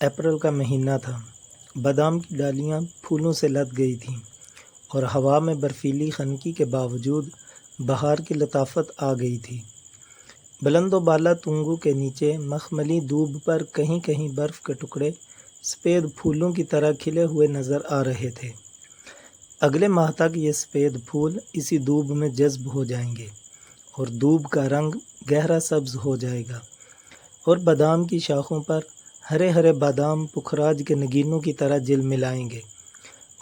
April کا مہینہ تھا۔ بادام کی ڈالیاں پھولوں سے لد گئی تھیں اور ہوا میں برفیلی خنکی کے باوجود بہار کی لطافت آ گئی تھی۔ بلند و بالا تنگو کے نیچے مخملی دوب پر کہیں کہیں برف کے ٹکڑے سفید پھولوں کی طرح کھلے ہوئے نظر آ رہے تھے۔ اگلے ماہ تک یہ سفید پھول اسی دوب میں جذب ہو جائیں گے اور دوب کا رنگ گہرا سبز ہو جائے گا اور بادام کی شاخوں پر ہرے ہرے بادام پکھراج کے نگینوں کی طرح جل ملائیں گے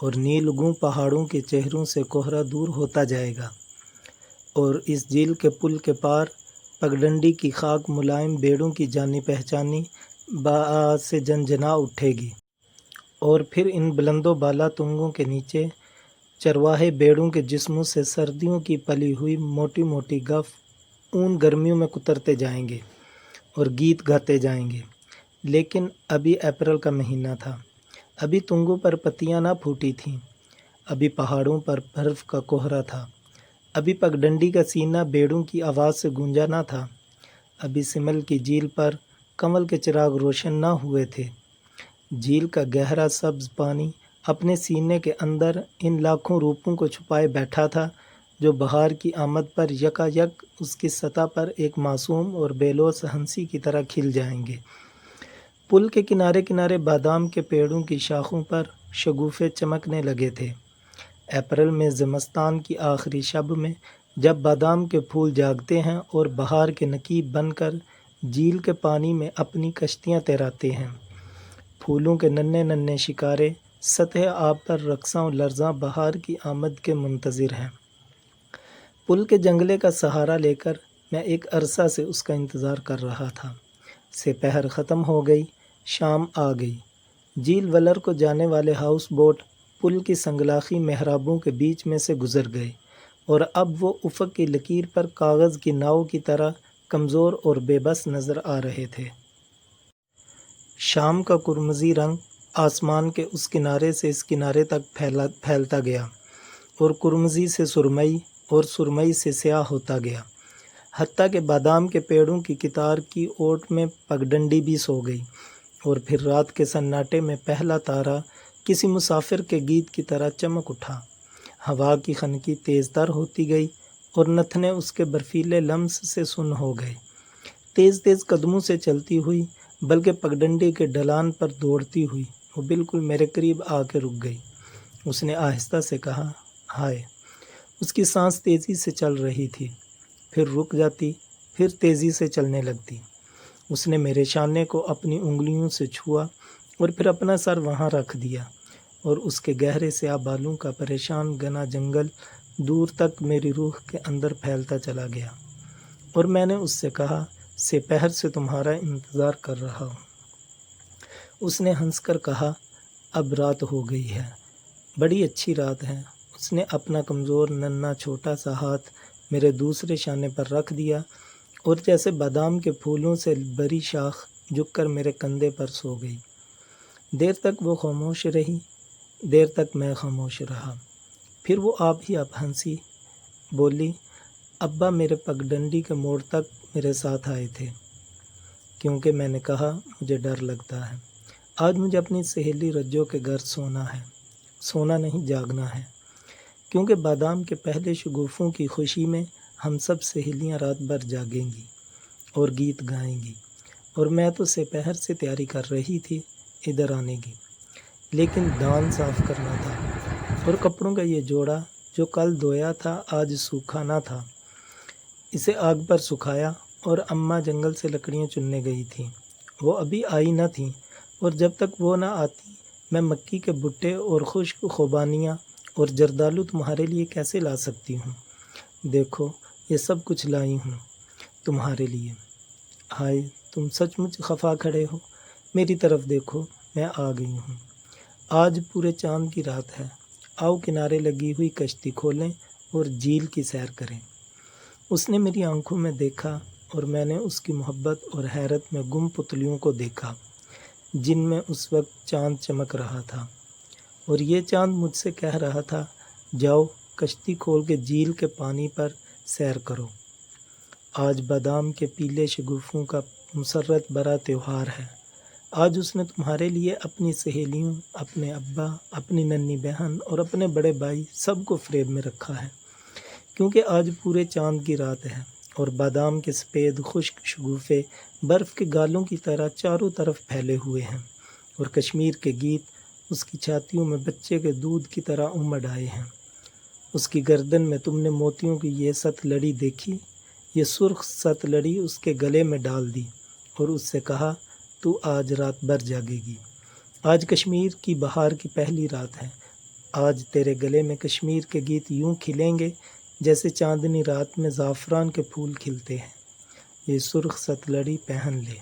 اور نیلگوں پہاڑوں کے چہروں سے کوہرا دور ہوتا جائے گا اور اس جھیل کے پل کے پار پگڈنڈی کی خاک ملائم بیڑوں کی جانی پہچانی بآ سے جنجنا اٹھے گی اور پھر ان بلند و بالا تنگوں کے نیچے چرواہے بیڑوں کے جسموں سے سردیوں کی پلی ہوئی موٹی موٹی گف اون گرمیوں میں کترتے جائیں گے اور گیت گاتے جائیں گے۔ لیکن ابھی اپریل کا مہینہ تھا، ابھی تنگوں پر پتیاں نہ پھوٹی تھیں، ابھی پہاڑوں پر برف کا کوہرا تھا، ابھی پگڈنڈی کا سینہ بیڑوں کی آواز سے گونجا نہ تھا، ابھی سمل کی جھیل پر کنول کے چراغ روشن نہ ہوئے تھے۔ جھیل کا گہرا سبز پانی اپنے سینے کے اندر ان لاکھوں روپوں کو چھپائے بیٹھا تھا جو بہار کی آمد پر یکا یک اس کی سطح پر ایک معصوم اور بے لوث ہنسی کی طرح کھل جائیں گے۔ پل کے کنارے کنارے بادام کے پیڑوں کی شاخوں پر شگوفے چمکنے لگے تھے۔ اپریل میں زمستان کی آخری شب میں جب بادام کے پھول جاگتے ہیں اور بہار کے نقیب بن کر جھیل کے پانی میں اپنی کشتیاں تیراتے ہیں، پھولوں کے ننھے ننھے شکارے سطح آب پر رقصاں و لرزاں بہار کی آمد کے منتظر ہیں۔ پل کے جنگلے کا سہارا لے کر میں ایک عرصہ سے اس کا انتظار کر رہا تھا۔ سپہر ختم ہو گئی، شام آ گئی۔ جھیل ولر کو جانے والے ہاؤس بوٹ پل کی سنگلاخی محرابوں کے بیچ میں سے گزر گئے اور اب وہ افق کی لکیر پر کاغذ کی ناؤ کی طرح کمزور اور بے بس نظر آ رہے تھے۔ شام کا کرمزی رنگ آسمان کے اس کنارے سے اس کنارے تک پھیلتا گیا اور کرمزی سے سرمئی اور سرمئی سے سیاہ ہوتا گیا، حتیٰ کہ بادام کے پیڑوں کی کتار کی اوٹ میں پگڈنڈی بھی سو گئی اور پھر رات کے سناٹے میں پہلا تارا کسی مسافر کے گیت کی طرح چمک اٹھا۔ ہوا کی خنکی تیز تر ہوتی گئی اور نتھنے اس کے برفیلے لمس سے سن ہو گئے۔ تیز تیز قدموں سے چلتی ہوئی بلکہ پگڈنڈی کے ڈھلان پر دوڑتی ہوئی وہ بالکل میرے قریب آ کے رک گئی۔ اس نے آہستہ سے کہا، ہائے۔ اس کی سانس تیزی سے چل رہی تھی، پھر رک جاتی، پھر تیزی سے چلنے لگتی۔ اس نے میرے شانے کو اپنی انگلیوں سے چھوا اور پھر اپنا سر وہاں رکھ دیا اور اس کے گہرے سیاہ بالوں کا پریشان گنا جنگل دور تک میری روح کے اندر پھیلتا چلا گیا اور میں نے اس سے کہا، سپہر سے تمہارا انتظار کر رہا ہوں۔ اس نے ہنس کر کہا، اب رات ہو گئی ہے، بڑی اچھی رات ہے۔ اس نے اپنا کمزور ننھا چھوٹا سا ہاتھ میرے دوسرے شانے پر رکھ دیا اور جیسے بادام کے پھولوں سے بری شاخ جھک کر میرے کندھے پر سو گئی۔ دیر تک وہ خاموش رہی، دیر تک میں خاموش رہا، پھر وہ آپ ہی آپ ہنسی، بولی، ابا میرے پگڈنڈی کے موڑ تک میرے ساتھ آئے تھے کیونکہ میں نے کہا مجھے ڈر لگتا ہے۔ آج مجھے اپنی سہیلی رجو کے گھر سونا ہے، سونا نہیں جاگنا ہے، کیونکہ بادام کے پہلے شگوفوں کی خوشی میں ہم سب سہیلیاں رات بھر جاگیں گی اور گیت گائیں گی اور میں تو سپہر سے تیاری کر رہی تھی ادھر آنے کی، لیکن دان صاف کرنا تھا اور کپڑوں کا یہ جوڑا جو کل دھویا تھا آج سوکھا نہ تھا، اسے آگ پر سکھایا اور اماں جنگل سے لکڑیاں چننے گئی تھیں، وہ ابھی آئی نہ تھیں اور جب تک وہ نہ آتی میں مکی کے بھٹے اور خشک خوبانیاں اور جردالو تمہارے لیے کیسے لا سکتی ہوں؟ دیکھو یہ سب کچھ لائی ہوں تمہارے لیے۔ ہائے تم سچ مچ خفا کھڑے ہو، میری طرف دیکھو، میں آ گئی ہوں۔ آج پورے چاند کی رات ہے، آؤ کنارے لگی ہوئی کشتی کھولیں اور جھیل کی سیر کریں۔ اس نے میری آنکھوں میں دیکھا اور میں نے اس کی محبت اور حیرت میں گم پتلیوں کو دیکھا جن میں اس وقت چاند چمک رہا تھا، اور یہ چاند مجھ سے کہہ رہا تھا، جاؤ کشتی کھول کے جھیل کے پانی پر سیر کرو۔ آج بادام کے پیلے شگوفوں کا مسرت بھرا تہوار ہے، آج اس نے تمہارے لیے اپنی سہیلیوں، اپنے ابا، اپنی ننھی بہن اور اپنے بڑے بھائی سب کو فریب میں رکھا ہے، کیونکہ آج پورے چاند کی رات ہے اور بادام کے سفید خشک شگوفے برف کے گالوں کی طرح چاروں طرف پھیلے ہوئے ہیں، اور کشمیر کے گیت اس کی چھاتیوں میں بچے کے دودھ کی طرح امڑ آئے ہیں۔ اس کی گردن میں تم نے موتیوں کی یہ ست لڑی دیکھی؟ یہ سرخ ست لڑی اس کے گلے میں ڈال دی اور اس سے کہا تو آج رات بھر جاگے گی۔ آج کشمیر کی بہار کی پہلی رات ہے۔ آج تیرے گلے میں کشمیر کے گیت یوں کھلیں گے جیسے چاندنی رات میں زعفران کے پھول کھلتے ہیں۔ یہ سرخ ست لڑی پہن لے۔